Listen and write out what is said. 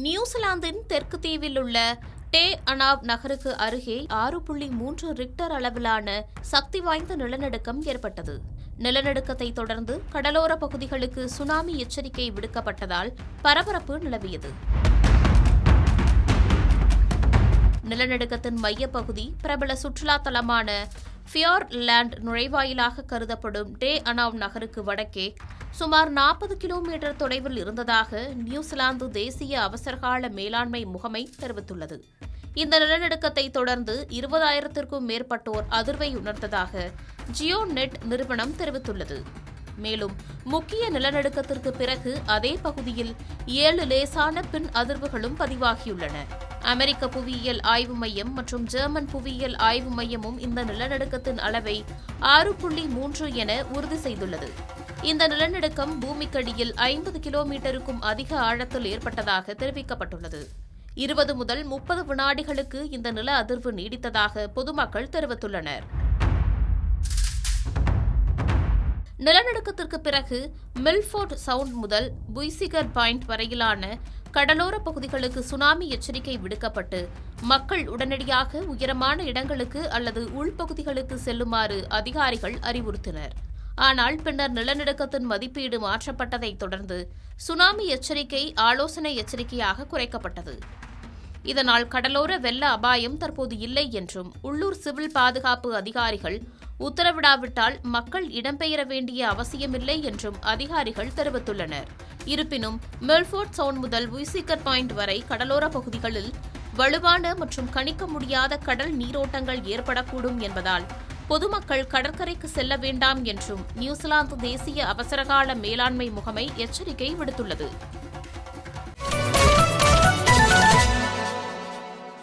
நியூசிலாந்தின் தெற்கு தீவில் உள்ள டே அனாவ் நகருக்கு அருகே 6.3 ரிக்டர் அளவிலான சக்தி வாய்ந்த நிலநடுக்கம் ஏற்பட்டது. நிலநடுக்கத்தை தொடர்ந்து கடலோர பகுதிகளுக்கு சுனாமி எச்சரிக்கை விடுக்கப்பட்டதால் பரபரப்பு நிலவியது. நிலநடுக்கத்தின் மையப்பகுதி பிரபல சுற்றுலா தலமான ஃபியார்லேண்ட் நுழைவாயிலாக கருதப்படும் டே அனாவ் நகருக்கு வடக்கே சுமார் 40 கிலோமீட்டர் தொலைவில் இருந்ததாக நியூசிலாந்து தேசிய அவசரகால மேலாண்மை முகமை தெரிவித்துள்ளது. இந்த நிலநடுக்கத்தை தொடர்ந்து 20,000க்கும் மேற்பட்டோர் அதிர்வை உணர்ந்ததாக ஜியோநெட் நிறுவனம் தெரிவித்துள்ளது. மேலும் முக்கிய நிலநடுக்கத்திற்கு பிறகு அதே பகுதியில் 7 லேசான பின் அதிர்வுகளும் பதிவாகியுள்ளன. அமெரிக்க புவியியல் ஆய்வு மையம் மற்றும் ஜெர்மன் புவியியல் ஆய்வு மையமும் இந்த நிலநடுக்கத்தின் அளவை 6.3 என உறுதி செய்துள்ளது. இந்த நிலநடுக்கம் பூமிக்கடியில் 50 கிலோமீட்டருக்கும் அதிக ஆழத்தில் ஏற்பட்டதாக தெரிவிக்கப்பட்டுள்ளது. 20 முதல் 30 வினாடிகளுக்கு இந்த நில அதிர்வு நீடித்ததாக பொதுமக்கள் தெரிவித்துள்ளனர். நிலநடுக்கத்திற்கு பிறகு மில்ஃபோர்ட் சவுண்ட் முதல் புய்சிகர் பாயிண்ட் வரையிலான கடலோர பகுதிகளுக்கு சுனாமி எச்சரிக்கை விடுக்கப்பட்டு மக்கள் உடனடியாக உயரமான இடங்களுக்கு அல்லது உள்பகுதிகளுக்கு செல்லுமாறு அதிகாரிகள் அறிவுறுத்தினர். ஆனால் பின்னர் நிலநடுக்கத்தின் மதிப்பீடு மாற்றப்பட்டதைத் தொடர்ந்து சுனாமி எச்சரிக்கை ஆலோசனை எச்சரிக்கையாக குறைக்கப்பட்டது. இதனால் கடலோர வெள்ள அபாயம் தற்போது இல்லை என்றும் உள்ளூர் சிவில் பாதுகாப்பு அதிகாரிகள் உத்தரவிடாவிட்டால் மக்கள் இடம்பெயர வேண்டிய அவசியமில்லை என்றும் அதிகாரிகள் தெரிவித்துள்ளனர். இருப்பினும் மில்ஃபோர்ட் சவுண்ட் முதல் புய்சிகர் பாயிண்ட் வரை கடலோர பகுதிகளில் வலுவான மற்றும் கணிக்க முடியாத கடல் நீரோட்டங்கள் ஏற்படக்கூடும் என்பதால் பொதுமக்கள் கடற்கரைக்கு செல்ல வேண்டாம் என்றும் நியூசிலாந்து தேசிய அவசரகால மேலாண்மை முகமை எச்சரிக்கை விடுத்துள்ளது.